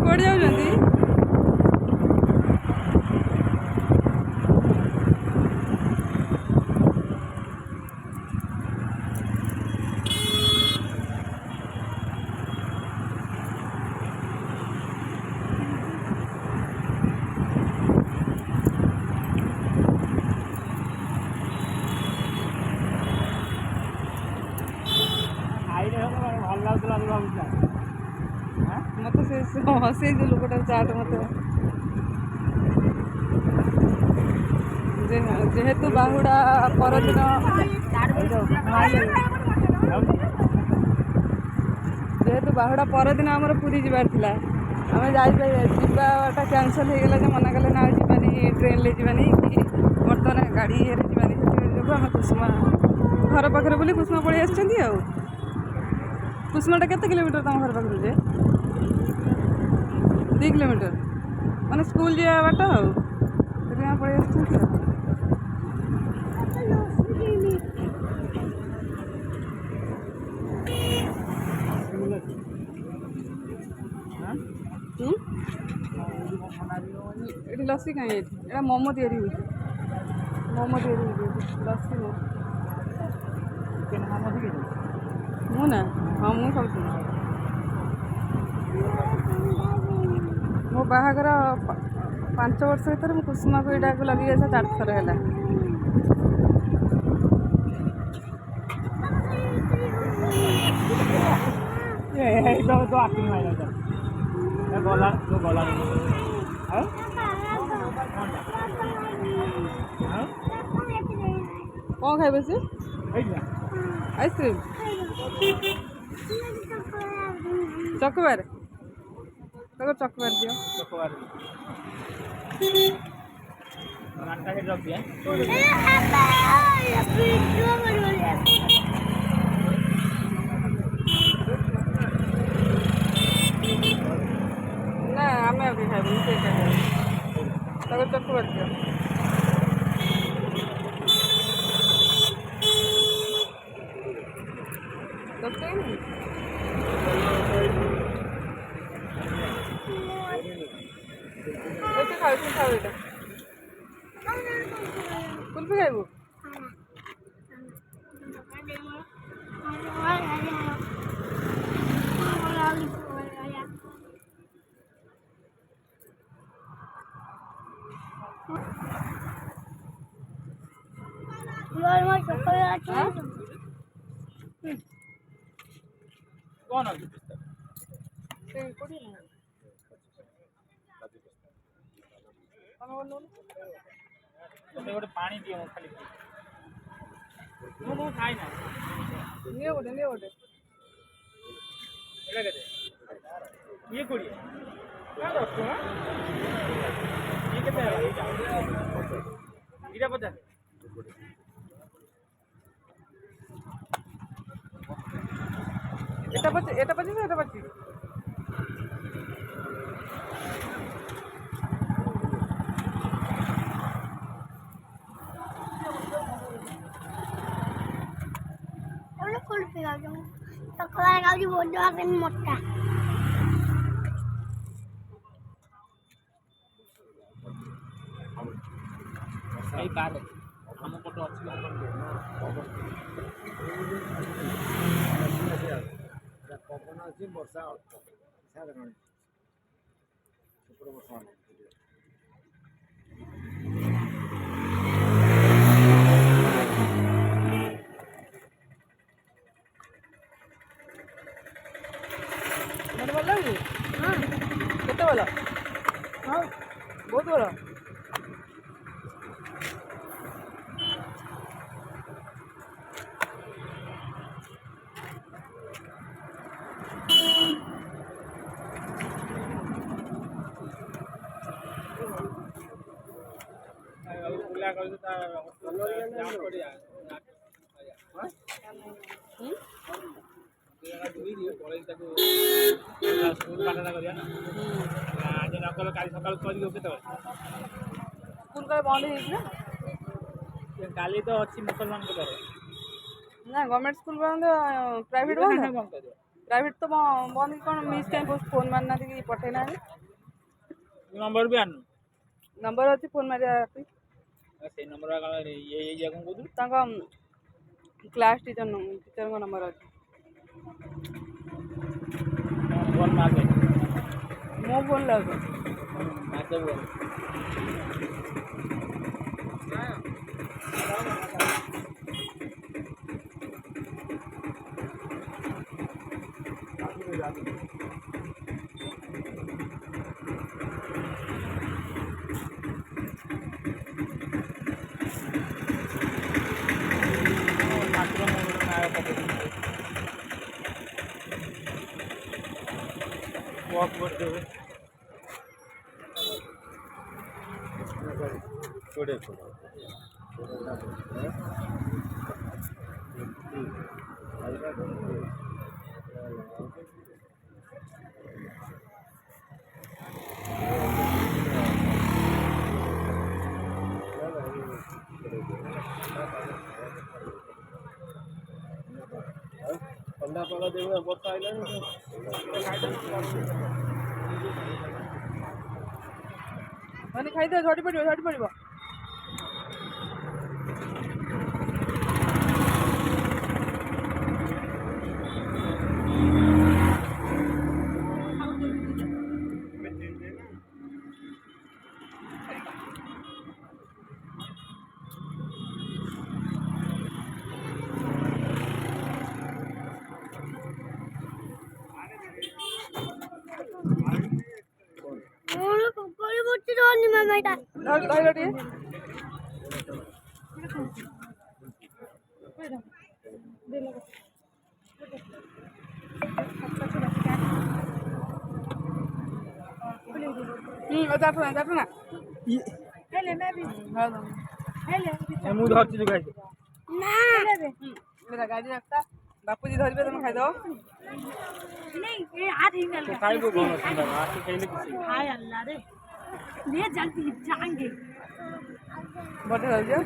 कुआड़े जाउछंती मत से जो लोकटा चाट मत जेहेतु बाहुड़ा परदिन जेहेतु बाहुड़ा परदिन आमर पुरी जबार थिला आम जावाटा कैनसल हो गला मना कले ना जानी ट्रेन ले जानी कि बर्तमान गाड़ी जानी जो आम कुसुमा घर पाखे बोली कुसुमा पलि आ कुसुमाटा केते किलोमीटर तुम घर पाखर जे 2 किलोमीटर मैंने स्कूल जा बाट पलि ये लस्सी कहीं मोमो तैयारी मोमो तैयारी लस्सी मुना हाँ मु सब मो बाहागर 5 वर्ष भर मु कुसुमा को यहाँ लगे जाए 4 थर है कौन खाइबे से आइसक्रीम चॉकबार तो चॉकबार दियो ना आम खाइबू से चॉकबार दियो कुल्फी खाइबू कौन गोटे पानी दिए खाली मु खाई ना ले गोटे ये कोड़ी क्या करतो ये केते इरा 50 এটা 25 এটা 25 Sekolah kau di bodoh akan moda. Saya kare, kamu foto asli पवन अच्छी वर्षा साधारण शुक्र वर्षा भल लगे केते भल हाँ बहुत भल स्कूल का बंद है काली तो अच्छी मुसलमान को ना गवर्नमेंट स्कूल बंद प्राइवेट बंद बंद कर प्राइवेट तो बंद कौन मिस कहीं फोन मारना कि पठे ना नंबर भी आनु नंबर अच्छी फोन मारिया से नंबर ये जगह को क्लास टीचर नंबर अच्छी फोन मार दे मो फोन लगे मार दे बोल वॉक करते हुए छोड़े ठंडा पाला देवे बर्षा आइला मैंने खाई दे झड़ी पड़ो कोई बुच्ची तो नहीं मैं बेटा जाटना मुँह धरती खाई ना मेरा गाड़ी रखता बापूजी धरबे तुम खाई दो नहीं ये हाथ ही निकल गया खाई को कौन सुंदर हाथ से खाइले किसी हाय अल्लाह रे ले जल्दी जाएंगे बटे रह जा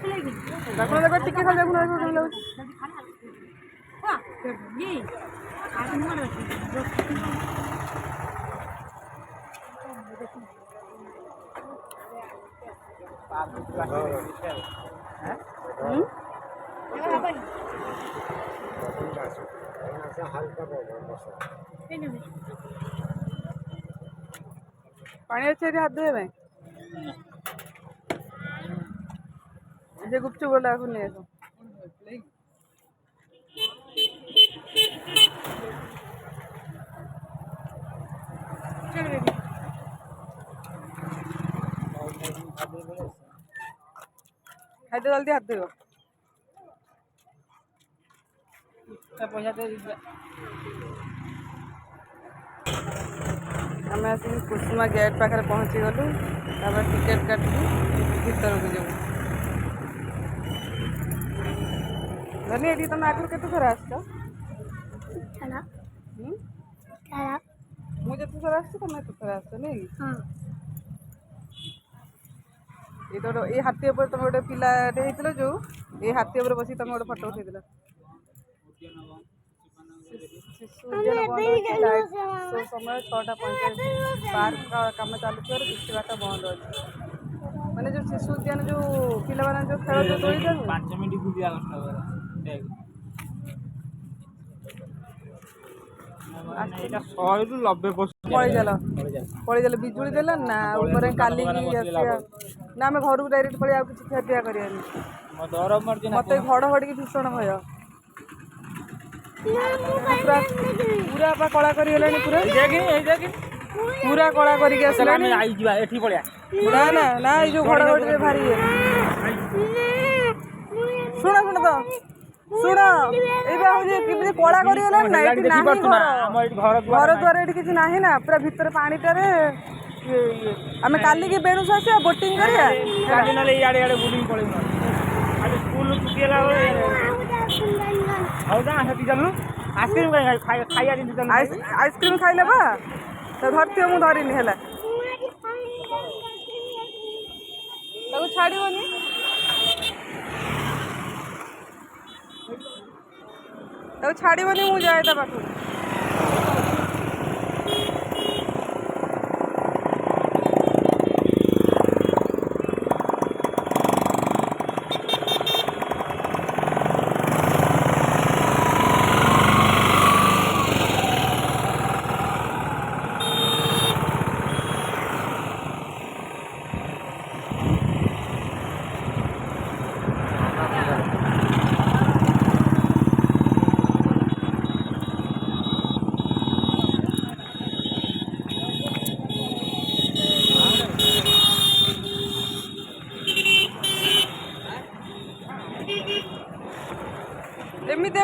देखो देखो टिके खा देखो देखो वाह ये आज मर पानी अच्छे हाथ धोए भाई जे गुपचुप बोला को नहीं तो चल बेबी खाई दे जल्दी हाथ धो पैसा दे आम आस कुसुमा गेट पाखे पहुँची गलु टिकेट काटिकी भीतर को जाऊ धनी ये तुम आगुरी केत थर आस चला चला मुझे तो थर आस तुम एत थर आस नहीं हां ये तो ये हाथी ऊपर तुम गोटे पिलाटे होता जो ये हाथी ऊपर बस तुम गोटे फटो उठे शिशु उद्यान बंद अच्छी समय 6:45 पार्क कम चालू किसी बाट बंद अच्छे मैंने जो शिशु उद्यान जो पिला जो खेल जो दौड़ी 5 मिनट बुझिया एटा 100 रु 90% पड़ी जाल बिजुली देला ना ऊपर काली ना आम घर को डायरेक्ट पड़े आ किसी ଖିଆପିଆ କରିବାନି मत घड़घड़ी की भीषण भय पूरा कला करी पूरा कला करके ना ना ना ये घड़घड़ी भारी शुण शुण तो शुण ये कला कर घर द्वार ये किसी ना ना पूरा भितर पानीटारे आम काली की बेणुस आसा बोटिंग करिया आइसक्रीम खाइले बा तो धरती मु धरनी है छाड़बनी छाड़बनी मुझे पाख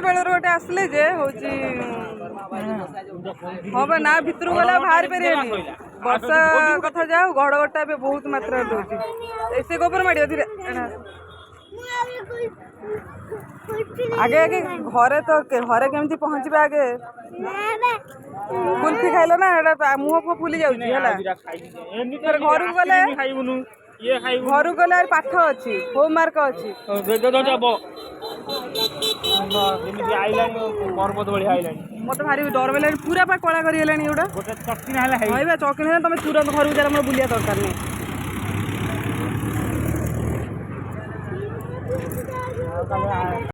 बेलर गोटे आसले जे होची हाँ बा ना भितर गला बाहर पारे वर्षा कथा जाओ घड़घटा भी बहुत मात्रा दूसरी ऐसे गोबर माड़ धीरे आगे आगे घरे तो घरे केमती पहुँचे आगे कुल्फी खाइल ना मुह फुह फुली जाऊँ घर को गले घर को गले पाठ अच्छी होमवर्क अच्छी मत भारी डर बेला पूरा पा कला कर चकिना तुम तुरंत घर को मोर बुलिया दरकार नहीं।